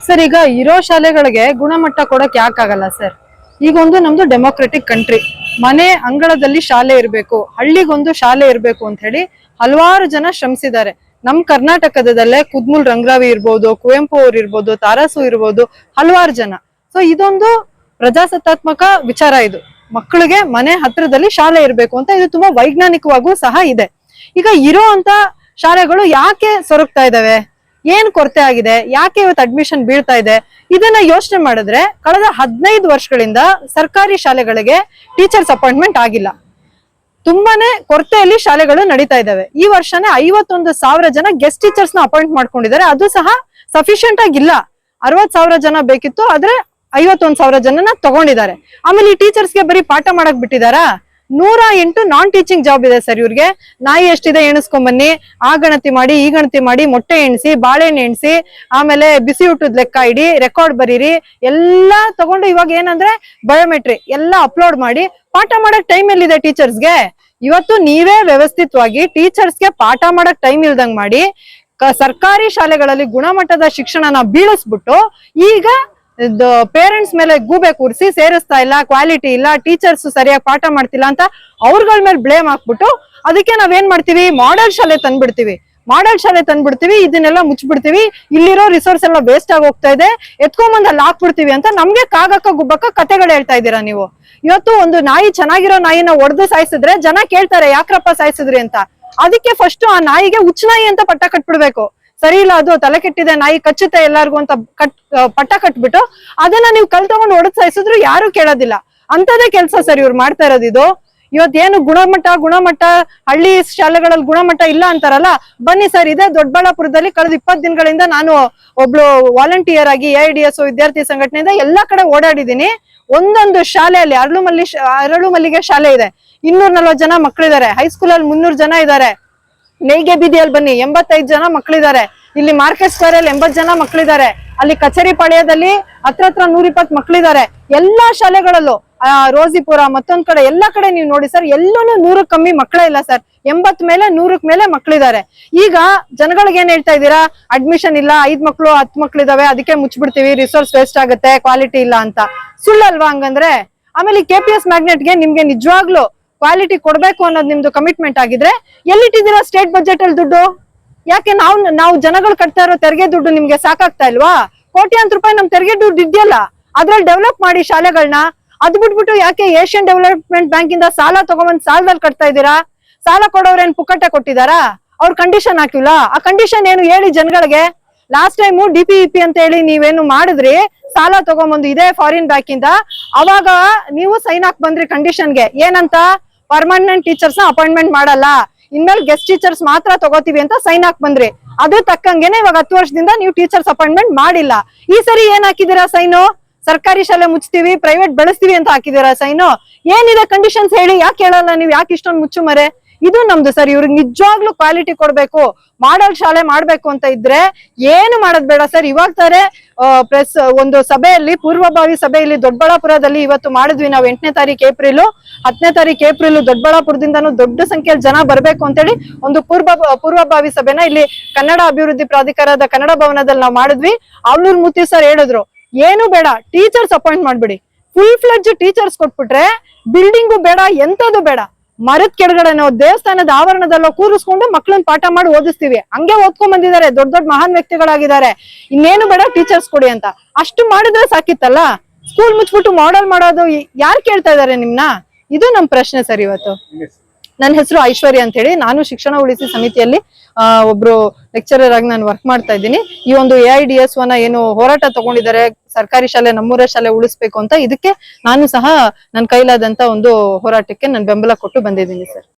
Sir, ಈಗ ಇರೋ ಶಾಲೆಗಳಿಗೆ ಗುಣಮಟ್ಟ ಕೊಡಕ್ ಯಾಕಾಗಲ್ಲ ಸರ್? ಈಗ ಒಂದು ನಮ್ದು ಡೆಮೋಕ್ರೆಟಿಕ್ ಕಂಟ್ರಿ, ಮನೆ ಅಂಗಳದಲ್ಲಿ ಶಾಲೆ ಇರಬೇಕು, ಹಳ್ಳಿಗೊಂದು ಶಾಲೆ ಇರಬೇಕು ಅಂತ ಹೇಳಿ ಹಲವಾರು ಜನ ಶ್ರಮಿಸಿದ್ದಾರೆ. ನಮ್ ಕರ್ನಾಟಕದಲ್ಲೇ ಕುದ್ಮುಲ್ ರಂಗರಾವಿ ಇರ್ಬೋದು, ಕುವೆಂಪು ಅವ್ರು ಇರ್ಬೋದು, ತಾರಾಸು ಇರ್ಬೋದು, ಹಲವಾರು ಜನ. ಸೊ ಇದೊಂದು ಪ್ರಜಾಸತ್ತಾತ್ಮಕ ವಿಚಾರ. ಇದು ಮಕ್ಕಳಿಗೆ ಮನೆ ಹತ್ರದಲ್ಲಿ ಶಾಲೆ ಇರಬೇಕು ಅಂತ, ಇದು ತುಂಬಾ ವೈಜ್ಞಾನಿಕವಾಗೂ ಸಹ ಇದೆ. ಈಗ ಇರೋ ಅಂತ ಶಾಲೆಗಳು ಯಾಕೆ ಸೊರಗ್ತಾ ಇದಾವೆ? ಏನ್ ಕೊರತೆ ಆಗಿದೆ? ಯಾಕೆ ಇವತ್ತು ಅಡ್ಮಿಷನ್ ಬೀಳ್ತಾ ಇದೆ? ಇದನ್ನ ಯೋಚನೆ ಮಾಡಿದ್ರೆ ಕಳೆದ 15 ವರ್ಷಗಳಿಂದ ಸರ್ಕಾರಿ ಶಾಲೆಗಳಿಗೆ ಟೀಚರ್ಸ್ ಅಪಾಯಿಂಟ್ಮೆಂಟ್ ಆಗಿಲ್ಲ. ತುಂಬಾನೇ ಕೊರತೆಯಲ್ಲಿ ಶಾಲೆಗಳು ನಡೀತಾ ಇದಾವೆ. ಈ ವರ್ಷನೇ 51,000 ಜನ ಗೆಸ್ಟ್ ಟೀಚರ್ಸ್ ನ ಅಪಾಯಿಂಟ್ ಮಾಡ್ಕೊಂಡಿದ್ದಾರೆ. ಅದು ಸಹ ಸಫಿಶಿಯಂಟ್ ಆಗಿಲ್ಲ. 60,000 ಜನ ಬೇಕಿತ್ತು, ಆದ್ರೆ 51,000 ಜನನ ತಗೊಂಡಿದ್ದಾರೆ. ಆಮೇಲೆ ಈ ಟೀಚರ್ಸ್ಗೆ ಬರೀ ಪಾಠ ಮಾಡಕ್ ಬಿಟ್ಟಿದಾರಾ? 108 ನಾನ್ ಟೀಚಿಂಗ್ ಜಾಬ್ ಇದೆ ಸರ್ ಇವ್ರಿಗೆ. ನಾಯಿ ಎಷ್ಟಿದೆ ಎಣಿಸ್ಕೊಂಡ್ ಬನ್ನಿ, ಆ ಗಣತಿ ಮಾಡಿ, ಈ ಗಣತಿ ಮಾಡಿ, ಮೊಟ್ಟೆ ಎಣಿಸಿ, ಬಾಳೆಹಣ್ಣು ಎಣಿಸಿ, ಆಮೇಲೆ ಬಿಸಿ ಊಟದ ಲೆಕ್ಕ ಇಡಿ, ರೆಕಾರ್ಡ್ ಬರೀರಿ, ಎಲ್ಲಾ ತಗೊಂಡು ಇವಾಗ ಏನಂದ್ರೆ ಬಯೋಮೆಟ್ರಿ ಎಲ್ಲ ಅಪ್ಲೋಡ್ ಮಾಡಿ ಪಾಠ ಮಾಡಕ್ ಟೈಮ್ ಎಲ್ಲಿದೆ ಟೀಚರ್ಸ್ಗೆ? ಇವತ್ತು ನೀವೇ ವ್ಯವಸ್ಥಿತವಾಗಿ ಟೀಚರ್ಸ್ಗೆ ಪಾಠ ಮಾಡಕ್ ಟೈಮ್ ಇಲ್ದಂಗ್ ಮಾಡಿ ಸರ್ಕಾರಿ ಶಾಲೆಗಳಲ್ಲಿ ಗುಣಮಟ್ಟದ ಶಿಕ್ಷಣನ ಬೀಳಿಸ್ಬಿಟ್ಟು ಈಗ ಪೇರೆಂಟ್ಸ್ ಮೇಲೆ ಗೂಬೆ ಕೂರಿಸಿ ಸೇರಿಸ್ತಾ ಇಲ್ಲ, ಕ್ವಾಲಿಟಿ ಇಲ್ಲ, ಟೀಚರ್ಸ್ ಸರಿಯಾಗಿ ಪಾಠ ಮಾಡ್ತಿಲ್ಲ ಅಂತ ಅವ್ರಗಳ ಮೇಲೆ ಬ್ಲೇಮ್ ಹಾಕ್ಬಿಟ್ಟು ಅದಕ್ಕೆ ನಾವೇನ್ ಮಾಡ್ತೀವಿ, ಮಾಡೆಲ್ ಶಾಲೆ ತಂದ್ಬಿಡ್ತೀವಿ, ಇದನ್ನೆಲ್ಲ ಮುಚ್ಚಿಬಿಡ್ತೀವಿ, ಇಲ್ಲಿರೋ ರಿಸೋರ್ಸ್ ಎಲ್ಲ ವೇಸ್ಟ್ ಆಗಿ ಹೋಗ್ತಾ ಇದೆ, ಎತ್ಕೊಂಬಂದ್ ಅಲ್ಲಿ ಹಾಕ್ಬಿಡ್ತೀವಿ ಅಂತ ನಮ್ಗೆ ಕಾಗಕ್ಕ ಗುಬ್ಬಕ್ಕ ಕತೆಗಳು ಹೇಳ್ತಾ ಇದ್ದೀರಾ ನೀವು. ಇವತ್ತು ಒಂದು ನಾಯಿ, ಚೆನ್ನಾಗಿರೋ ನಾಯಿನ ಒಡೆದು ಸಾಯಿಸಿದ್ರೆ ಜನ ಕೇಳ್ತಾರೆ ಯಾಕ್ರಪ್ಪ ಸಾಯಿಸಿದ್ರಿ ಅಂತ. ಅದಕ್ಕೆ ಫಸ್ಟ್ ಆ ನಾಯಿಗೆ ಹುಚ್ಚ ನಾಯಿ ಅಂತ ಪಟ್ಟ ಕಟ್ಬಿಡ್ಬೇಕು. ಸರಿ ಇಲ್ಲ, ಅದು ತಲೆ ಕೆಟ್ಟಿದೆ, ನಾಯಿ ಕಚ್ಚುತ್ತೆ ಎಲ್ಲಾರ್ಗು ಅಂತ ಪಟ್ಟ ಕಟ್ಬಿಟ್ಟು ಅದನ್ನ ನೀವು ಕಲ್ ತಗೊಂಡು ಒಡೆದ್ ಸಾಯಿಸಿದ್ರು ಯಾರು ಕೇಳೋದಿಲ್ಲ. ಅಂತದೇ ಕೆಲ್ಸ ಸರ್ ಇವ್ರು ಮಾಡ್ತಾ ಇರೋದು. ಇದು ಇವತ್ತೇನು ಗುಣಮಟ್ಟ ಹಳ್ಳಿ ಶಾಲೆಗಳಲ್ಲಿ ಗುಣಮಟ್ಟ ಇಲ್ಲ ಅಂತಾರಲ್ಲ, ಬನ್ನಿ ಸರ್, ಇದೇ ದೊಡ್ಡಬಳ್ಳಾಪುರದಲ್ಲಿ ಕಳೆದ 20 ದಿನಗಳಿಂದ ನಾನು ಒಬ್ಳು ವಾಲಂಟಿಯರ್ ಆಗಿ AIDS ವಿದ್ಯಾರ್ಥಿ ಸಂಘಟನೆಯಿಂದ ಎಲ್ಲಾ ಕಡೆ ಓಡಾಡಿದೀನಿ. ಒಂದೊಂದು ಶಾಲೆಯಲ್ಲಿ ಅರಳು ಮಲ್ಲಿಗೆ ಶಾಲೆ ಇದೆ, 240 ಜನ ಮಕ್ಕಳಿದ್ದಾರೆ. ಹೈಸ್ಕೂಲಲ್ಲಿ 300 ಜನ ಇದ್ದಾರೆ. ನೇಯ್ಗೆ ಬೀದಿಯಲ್ಲಿ ಬನ್ನಿ, 85 ಜನ ಮಕ್ಕಳಿದ್ದಾರೆ. ಇಲ್ಲಿ ಮಾರ್ಕೆಟ್ ಸ್ಕ್ವೇರ್ ಅಲ್ಲಿ 80 ಜನ ಮಕ್ಕಳಿದ್ದಾರೆ. ಅಲ್ಲಿ ಕಚೇರಿ ಪಾಳ್ಯದಲ್ಲಿ ಹತ್ರ 120 ಮಕ್ಕಳಿದ್ದಾರೆ. ಎಲ್ಲಾ ಶಾಲೆಗಳಲ್ಲೂ ರೋಜಿಪುರ ಮತ್ತೊಂದ್ ಕಡೆ ಎಲ್ಲಾ ಕಡೆ ನೀವು ನೋಡಿ ಸರ್, ಎಲ್ಲೂನು 100 ಕಮ್ಮಿ ಮಕ್ಕಳೇ ಇಲ್ಲ ಸರ್. 80 ಮೇಲೆ 100 ಮೇಲೆ ಮಕ್ಕಳಿದ್ದಾರೆ. ಈಗ ಜನಗಳಿಗೆ ಏನ್ ಹೇಳ್ತಾ ಇದ್ದೀರಾ? ಅಡ್ಮಿಷನ್ ಇಲ್ಲ, 5 ಮಕ್ಕಳು 10 ಮಕ್ಕಳಿದಾವೆ, ಅದಕ್ಕೆ ಮುಚ್ಚಿಬಿಡ್ತೀವಿ, ರಿಸೋರ್ಸ್ ವೇಸ್ಟ್ ಆಗುತ್ತೆ, ಕ್ವಾಲಿಟಿ ಇಲ್ಲ ಅಂತ. ಸುಳ್ಳಲ್ವಾ ಹಂಗಂದ್ರೆ? ಆಮೇಲೆ KPS ಮ್ಯಾಗ್ನೆಟ್ಗೆ ನಿಮ್ಗೆ ನಿಜವಾಗ್ಲು ಕ್ವಾಲಿಟಿ ಕೊಡ್ಬೇಕು ಅನ್ನೋದು ನಿಮ್ದು ಕಮಿಟ್ಮೆಂಟ್ ಆಗಿದ್ರೆ ಎಲ್ಲಿಟ್ಟಿದ್ದೀರಾ ಸ್ಟೇಟ್ ಬಜೆಟ್ ಅಲ್ಲಿ ದುಡ್ಡು? ಯಾಕೆ ನಾವು ಜನಗಳು ಕಟ್ತಾ ಇರೋ ತೆರಿಗೆ ದುಡ್ಡು ನಿಮ್ಗೆ ಸಾಕಾಗ್ತಾ ಇಲ್ವಾ? ಕೋಟ್ಯಾಂತರ ರೂಪಾಯಿ ನಮ್ ತೆರಿಗೆ ದುಡ್ಡು ಇದೆಯಲ್ಲ, ಅದ್ರಲ್ಲಿ ಡೆವಲಪ್ ಮಾಡಿ ಶಾಲೆಗಳನ್ನ. ಅದ್ ಬಿಟ್ಬಿಟ್ಟು ಯಾಕೆ ಏಷ್ಯನ್ ಡೆವಲಪ್ಮೆಂಟ್ ಬ್ಯಾಂಕ್ ಇಂದ ಸಾಲ ತಗೊಂಬಂದ್ ಸಾಲದಲ್ಲಿ ಕಟ್ತಾ ಇದ್ದೀರಾ? ಸಾಲ ಕೊಡೋರೇನ್ ಪುಕ್ಕಟ್ಟೆ ಕೊಟ್ಟಿದಾರಾ? ಅವ್ರ ಕಂಡೀಷನ್ ಹಾಕಿಲ್ಲ. ಆ ಕಂಡೀಷನ್ ಏನು ಹೇಳಿ ಜನಗಳಿಗೆ? ಲಾಸ್ಟ್ ಟೈಮು DPEP ಅಂತ ಹೇಳಿ ನೀವೇನು ಮಾಡಿದ್ರಿ, ಸಾಲ ತಗೊಂಬಂದು ಇದೇ ಫಾರಿನ್ ಬ್ಯಾಂಕ್ ಇಂದ, ಅವಾಗ ನೀವು ಸೈನ್ ಹಾಕ್ ಬಂದ್ರಿ ಕಂಡೀಷನ್ಗೆ. ಏನಂತ? ಪರ್ಮನೆಂಟ್ ಟೀಚರ್ಸ್ ನ ಅಪಾಯಿಂಟ್ಮೆಂಟ್ ಮಾಡಲ್ಲ, ಇನ್ಮೇಲೆ ಗೆಸ್ಟ್ ಟೀಚರ್ಸ್ ಮಾತ್ರ ತಗೋತೀವಿ ಅಂತ ಸೈನ್ ಹಾಕ್ ಬಂದ್ರಿ. ಅದ್ರ ತಕ್ಕಂಗೆನೆ ಇವಾಗ 10 ವರ್ಷದಿಂದ ನೀವು ಟೀಚರ್ಸ್ ಅಪಾಯಿಂಟ್ಮೆಂಟ್ ಮಾಡಿಲ್ಲ. ಈ ಸರಿ ಏನ್ ಹಾಕಿದೀರಾ ಸೈನು? ಸರ್ಕಾರಿ ಶಾಲೆ ಮುಚ್ತೀವಿ, ಪ್ರೈವೇಟ್ ಬೆಳೆಸ್ತೀವಿ ಅಂತ ಹಾಕಿದೀರಾ ಸೈನು? ಏನಿದೆ ಕಂಡೀಷನ್ಸ್ ಹೇಳಿ? ಯಾಕೆ ಹೇಳಲ್ಲ ನೀವು? ಯಾಕೆ ಇಷ್ಟೊಂದು ಮುಚ್ಚುಮರೆ? ಇದು ನಮ್ದು ಸರ್. ಇವ್ರಿಗೆ ನಿಜವಾಗ್ಲೂ ಕ್ವಾಲಿಟಿ ಕೊಡ್ಬೇಕು, ಮಾಡೆಲ್ ಶಾಲೆ ಮಾಡ್ಬೇಕು ಅಂತ ಇದ್ರೆ ಏನು ಮಾಡೋದ್ ಬೇಡ ಸರ್. ಇವಾಗ ತಾರೆ ಪ್ರೆಸ್ ಒಂದು ಸಭೆಯಲ್ಲಿ, ಪೂರ್ವಭಾವಿ ಸಭೆಯಲ್ಲಿ ದೊಡ್ಡಬಳ್ಳಾಪುರದಲ್ಲಿ ಇವತ್ತು ಮಾಡಿದ್ವಿ ನಾವು. 8ನೇ ತಾರೀಕು ಏಪ್ರಿಲ್ 10ನೇ ತಾರೀಕು ಏಪ್ರಿಲ್ ದೊಡ್ಡಬಳ್ಳಾಪುರದಿಂದನೂ ದೊಡ್ಡ ಸಂಖ್ಯೆಯಲ್ಲಿ ಜನ ಬರ್ಬೇಕು ಅಂತೇಳಿ ಒಂದು ಪೂರ್ವಭಾವಿ ಸಭೆನ ಇಲ್ಲಿ ಕನ್ನಡ ಅಭಿವೃದ್ಧಿ ಪ್ರಾಧಿಕಾರದ ಕನ್ನಡ ಭವನದಲ್ಲಿ ನಾವು ಮಾಡಿದ್ವಿ. ಆಲೂರ್ ಮೂರ್ತಿ ಸರ್ ಹೇಳಿದ್ರು, ಏನು ಬೇಡ, ಟೀಚರ್ಸ್ ಅಪಾಯಿಂಟ್ ಮಾಡ್ಬಿಡಿ. ಫುಲ್ ಫ್ಲೆಡ್ಜ್ ಟೀಚರ್ಸ್ ಕೊಟ್ಬಿಟ್ರೆ ಬಿಲ್ಡಿಂಗು ಬೇಡ, ಎಂತದು ಬೇಡ, ಮರದ ಕೆಳಗಡೆ ನಾವು ದೇವಸ್ಥಾನದ ಆವರಣದಲ್ಲೋ ಕೂರಿಸ್ಕೊಂಡು ಮಕ್ಳನ್ನ ಪಾಠ ಮಾಡಿ ಓದಿಸ್ತೀವಿ. ಹಂಗೆ ಓದ್ಕೊಂಡ್ ಬಂದಿದ್ದಾರೆ, ದೊಡ್ಡ ದೊಡ್ಡ ಮಹಾನ್ ವ್ಯಕ್ತಿಗಳಾಗಿದ್ದಾರೆ. ಇನ್ನೇನು ಬೇಡ, ಟೀಚರ್ಸ್ ಕೊಡಿ ಅಂತ. ಅಷ್ಟು ಮಾಡಿದ್ರೆ ಸಾಕಿತ್ತಲ್ಲ. ಸ್ಕೂಲ್ ಮುಚ್ಬಿಟ್ಟು ಮಾಡೆಲ್ ಮಾಡೋದು ಯಾರು ಕೇಳ್ತಾ ಇದಾರೆ ನಿಮ್ನ? ಇದು ನಮ್ ಪ್ರಶ್ನೆ ಸರ್ ಇವತ್ತು. ನನ್ನ ಹೆಸರು ಐಶ್ವರ್ಯ ಅಂತ ಹೇಳಿ, ನಾನು ಶಿಕ್ಷಣ ಉಳಿಸಿ ಸಮಿತಿಯಲ್ಲಿ ಒಬ್ರು ಲೆಕ್ಚರರ್ ಆಗಿ ನಾನು ವರ್ಕ್ ಮಾಡ್ತಾ ಇದ್ದೀನಿ. ಈ ಒಂದು AIDS ಏನು ಹೋರಾಟ ತಗೊಂಡಿದ್ದಾರೆ, ಸರ್ಕಾರಿ ಶಾಲೆ, ನಮ್ಮೂರ ಶಾಲೆ ಉಳಿಸ್ಬೇಕು ಅಂತ, ಇದಕ್ಕೆ ನಾನು ಸಹ ನನ್ನ ಕೈಲಾದಂತ ಒಂದು ಹೋರಾಟಕ್ಕೆ ನಾನು ಬೆಂಬಲ ಕೊಟ್ಟು ಬಂದಿದ್ದೀನಿ ಸರ್.